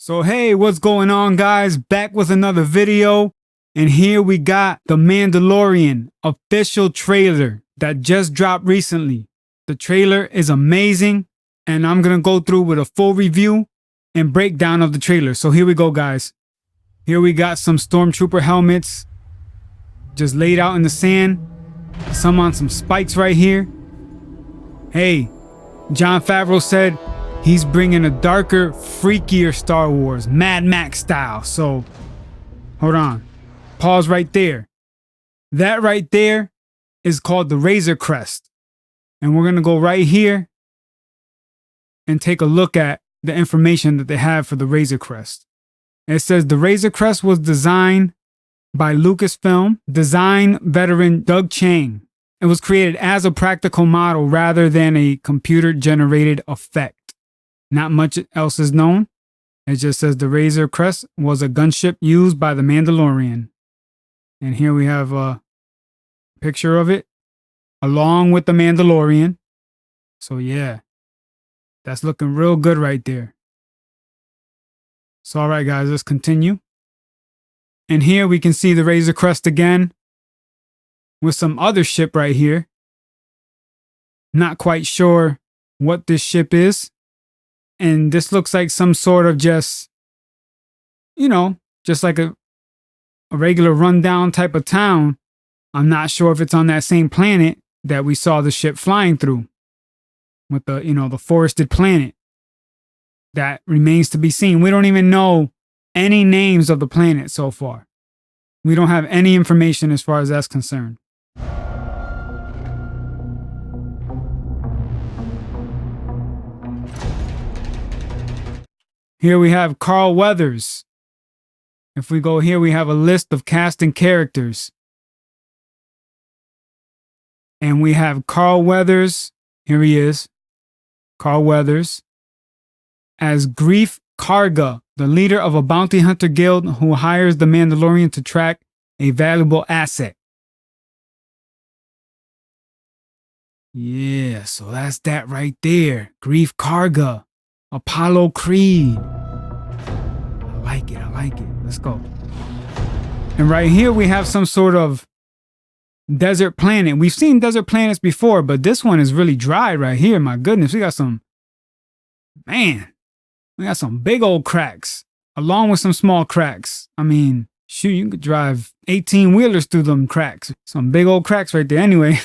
So hey, what's going on, guys? Back with another video. And here we got the Mandalorian official trailer that just dropped recently. The trailer is amazing, and I'm gonna go through with a full review and breakdown of the trailer. So here we go, guys. Here we got some stormtrooper helmets just laid out in the sand. Some on some spikes right here. Hey, Jon Favreau said he's bringing a darker, freakier Star Wars, Mad Max style. So, hold on. Pause right there. That right there is called the Razor Crest. And we're going to go right here and take a look at the information that they have for the Razor Crest. It says the Razor Crest was designed by Lucasflim design veteran Doug Chang. It was created as a practical model rather than a computer-generated effect. Not much else is known. It just says the Razor Crest was a gunship used by the Mandalorian. And here we have a picture of it along with the Mandalorian. So yeah, that's looking real good right there. So all right, guys, let's continue. And here we can see the Razor Crest again with some other ship right here. Not quite sure what this ship is. And this looks like some sort of just like a regular rundown type of town. I'm not sure if it's on that same planet that we saw the ship flying through with the forested planet. That remains to be seen. We don't even know any names of the planet so far. We don't have any information as far as that's concerned. Here we have Carl Weathers. If we go here, we have a list of cast and characters. And we have Carl Weathers. Here he is. Carl Weathers as Greef Karga, the leader of a bounty hunter guild who hires the Mandalorian to track a valuable asset. Yeah, so that's that right there. Greef Karga. Apollo Creed. I like it. Let's go. And right here we have some sort of desert planet. We've seen desert planets before, but this one is really dry right here. My goodness, we got some big old cracks along with some small cracks. I mean, shoot, you could drive 18-wheelers through them cracks. Some big old cracks right there. Anyway,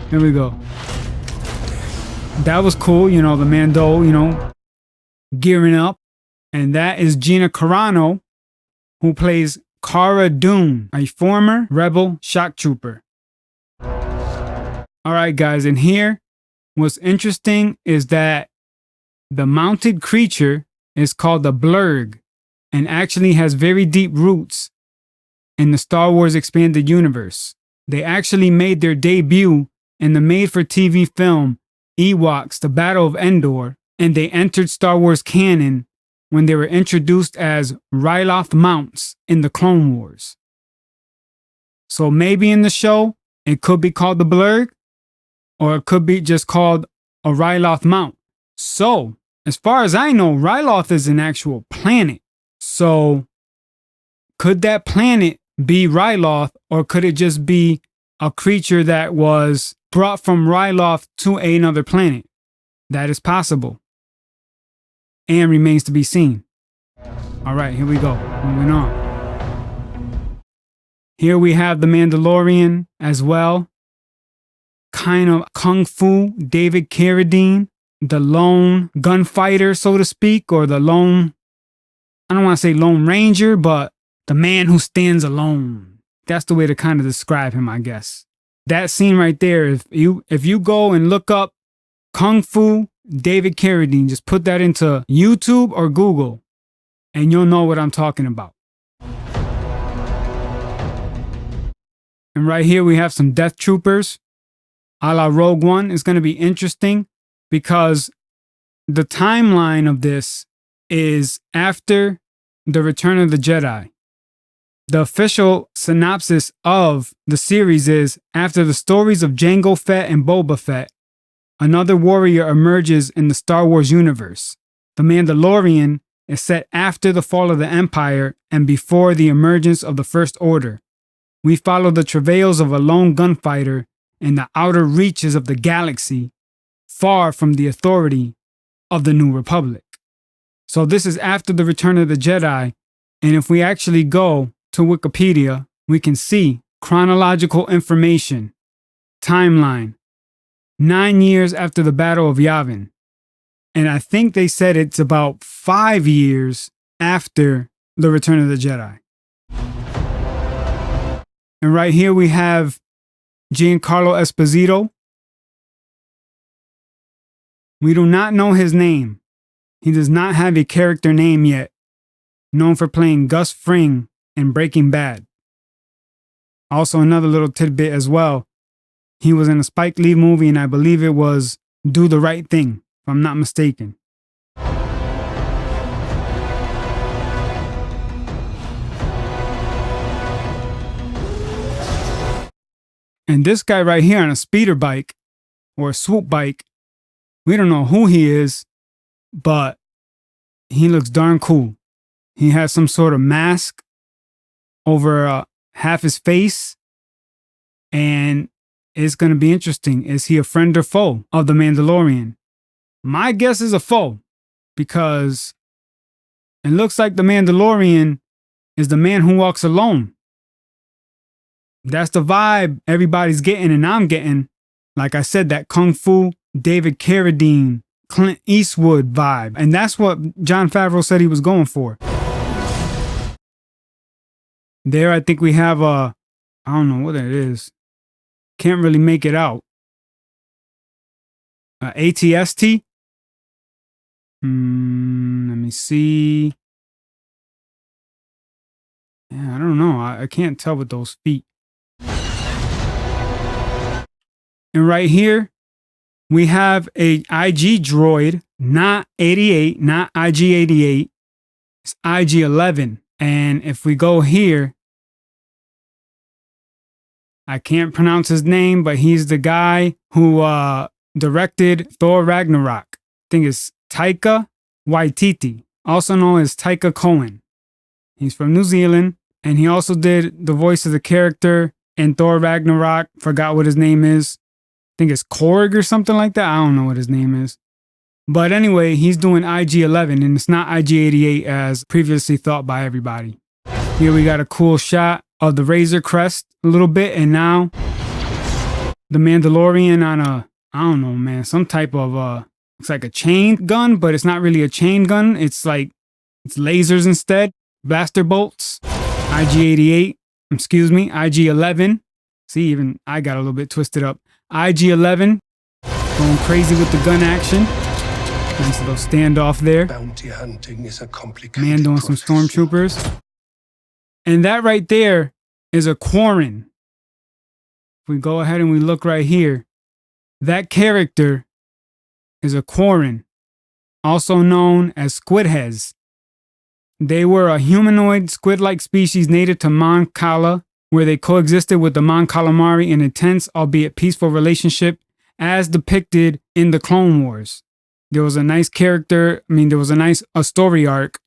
here we go. That was cool, the Mando, gearing up. And that is Gina Carano, who plays Cara Dune, a former rebel shock trooper. All right, guys, and here, what's interesting is that the mounted creature is called the Blurg and actually has very deep roots in the Star Wars Expanded Universe. They actually made their debut in the made-for-TV film Ewoks, The Battle of Endor, and they entered Star Wars canon when they were introduced as Ryloth mounts in the Clone Wars. So maybe in the show, it could be called the Blurg, or it could be just called a Ryloth mount. So, as far as I know, Ryloth is an actual planet. So, could that planet be Ryloth, or could it just be a creature that was brought from Ryloth to another planet? That is possible and remains to be seen. All right, here we go. Moving on. Here we have the Mandalorian as well. Kind of Kung Fu David Carradine, the lone gunfighter, so to speak, or the lone, I don't want to say Lone Ranger, but the man who stands alone. That's the way to kind of describe him, I guess. That scene right there, if you go and look up Kung Fu David Carradine, just put that into YouTube or Google, and you'll know what I'm talking about. And right here we have some Death Troopers, a la Rogue One. Is going to be interesting because the timeline of this is after the Return of the Jedi. The official synopsis of the series is, after the stories of Jango Fett and Boba Fett, another warrior emerges in the Star Wars universe. The Mandalorian is set after the fall of the Empire and before the emergence of the First Order. We follow the travails of a lone gunfighter in the outer reaches of the galaxy, far from the authority of the New Republic. So this is after the Return of the Jedi, and if we actually go to Wikipedia, we can see chronological information, timeline, 9 years after the Battle of Yavin. And I think they said it's about 5 years after the Return of the Jedi. And right here we have Giancarlo Esposito. We do not know his name. He does not have a character name yet, known for playing Gus Fring in Breaking Bad. Also, another little tidbit as well. He was in a Spike Lee movie, and I believe it was Do the Right Thing, if I'm not mistaken. And this guy right here on a speeder bike or a swoop bike, we don't know who he is, but he looks darn cool. He has some sort of mask over half his face, and it's going to be interesting. Is he a friend or foe of the Mandalorian? My guess is a foe, because it looks like the Mandalorian is the man who walks alone. That's the vibe everybody's getting, and I'm getting. Like I said, that Kung Fu, David Carradine, Clint Eastwood vibe. And that's what Jon Favreau said he was going for. There, I think we have I don't know what it is. Can't really make it out. ATST? Let me see. Yeah, I don't know. I can't tell with those feet. And right here, we have a IG droid, not 88, not IG-88. It's IG-11. And if we go here, I can't pronounce his name, but he's the guy who directed Thor Ragnarok. I think it's Taika Waititi, also known as Taika Cohen. He's from New Zealand, and he also did the voice of the character in Thor Ragnarok. Forgot what his name is. I think it's Korg or something like that. I don't know what his name is. But anyway, he's doing IG-11, and it's not IG-88 as previously thought by everybody. Here we got a cool shot of the Razor Crest a little bit, and now the Mandalorian on I don't know, man, some type of, looks like a chain gun, but it's not really a chain gun. It's like, it's lasers instead, blaster bolts, IG-88, IG-11. See, even I got a little bit twisted up. IG-11, going crazy with the gun action. Nice little standoff there. Bounty hunting is a complicated Man doing some stormtroopers. And that right there is a Quarren. If we go ahead and we look right here, that character is a Quarren, also known as squidheads. They were a humanoid squid-like species native to Mon Cala, where they coexisted with the Mon Calamari in a tense, albeit peaceful relationship, as depicted in the Clone Wars. There was a nice character, there was a nice story arc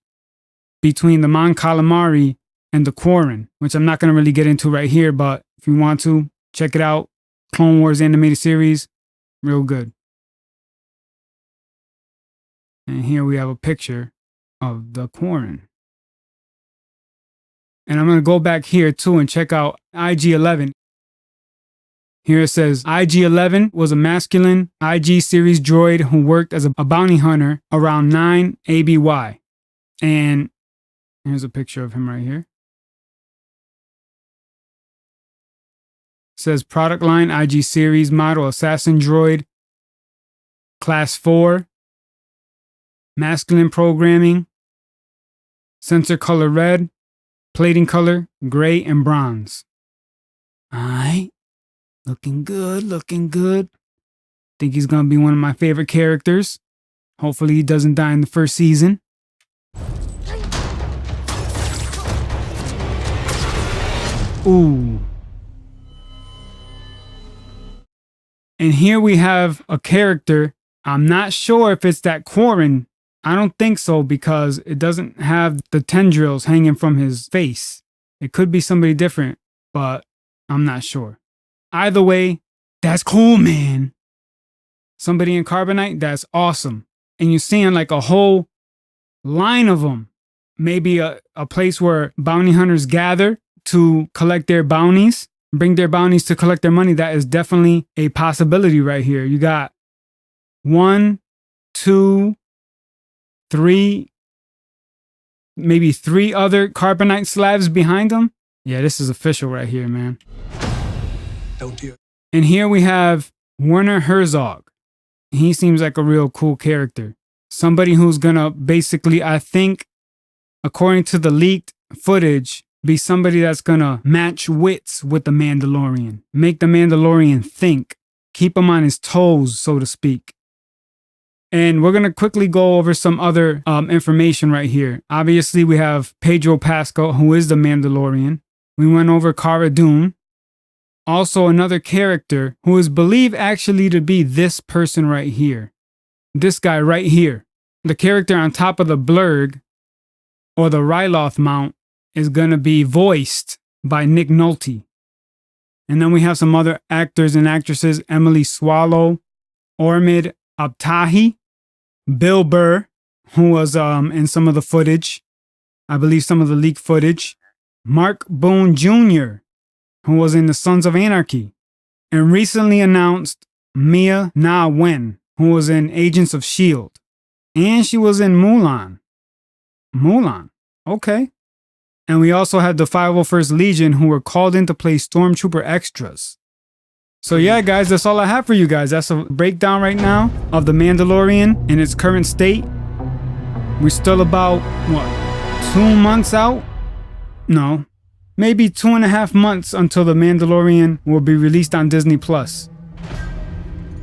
between the Mon Calamari and the Quarren, which I'm not going to really get into right here, but if you want to, check it out. Clone Wars animated series, real good. And here we have a picture of the Quarren. And I'm going to go back here too and check out IG-11. Here it says, IG-11 was a masculine IG series droid who worked as a bounty hunter around 9 ABY. And here's a picture of him right here. It says product line IG series model assassin droid, class 4, masculine programming, sensor color red, plating color gray and bronze. All right. Looking good, looking good. Think he's going to be one of my favorite characters. Hopefully he doesn't die in the first season. Ooh. And here we have a character. I'm not sure if it's that Quarren I don't think so because it doesn't have the tendrils hanging from his face. It could be somebody different, but I'm not sure. Either way, that's cool, man. Somebody in carbonite, that's awesome. And you're seeing like a whole line of them. Maybe a place where bounty hunters gather to collect their bounties, bring their bounties to collect their money. That is definitely a possibility right here. You got 1, 2, 3, maybe 3 other carbonite slabs behind them. Yeah, this is official right here, man. Don't you? And here we have Werner Herzog. He seems like a real cool character. Somebody who's gonna basically, I think, according to the leaked footage, be somebody that's gonna match wits with the Mandalorian. Make the Mandalorian think. Keep him on his toes, so to speak. And we're gonna quickly go over some other information right here. Obviously, we have Pedro Pascal, who is the Mandalorian. We went over Cara Dune. Also, another character who is believed actually to be this person right here. This guy right here. The character on top of the blurg, or the Ryloth mount, is going to be voiced by Nick Nolte. And then we have some other actors and actresses. Emily Swallow, Ormid Abtahi, Bill Burr, who was in some of the footage. I believe some of the leaked footage. Mark Boone Jr., who was in the Sons of Anarchy. And recently announced Mia Na Wen, who was in Agents of S.H.I.E.L.D. And she was in Mulan. Mulan. Okay. And we also had the 501st Legion, who were called in to play Stormtrooper extras. So yeah, guys, that's all I have for you guys. That's a breakdown right now of The Mandalorian in its current state. We're still about, 2 months out? No, maybe 2.5 months until The Mandalorian will be released on Disney+.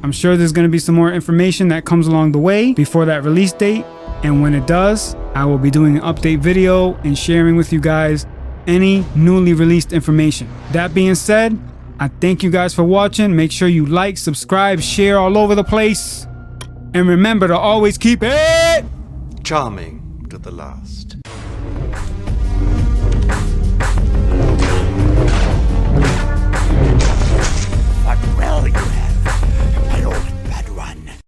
I'm sure there's going to be some more information that comes along the way before that release date. And when it does, I will be doing an update video and sharing with you guys any newly released information. That being said, I thank you guys for watching. Make sure you like, subscribe, share all over the place. And remember to always keep it charming to the last.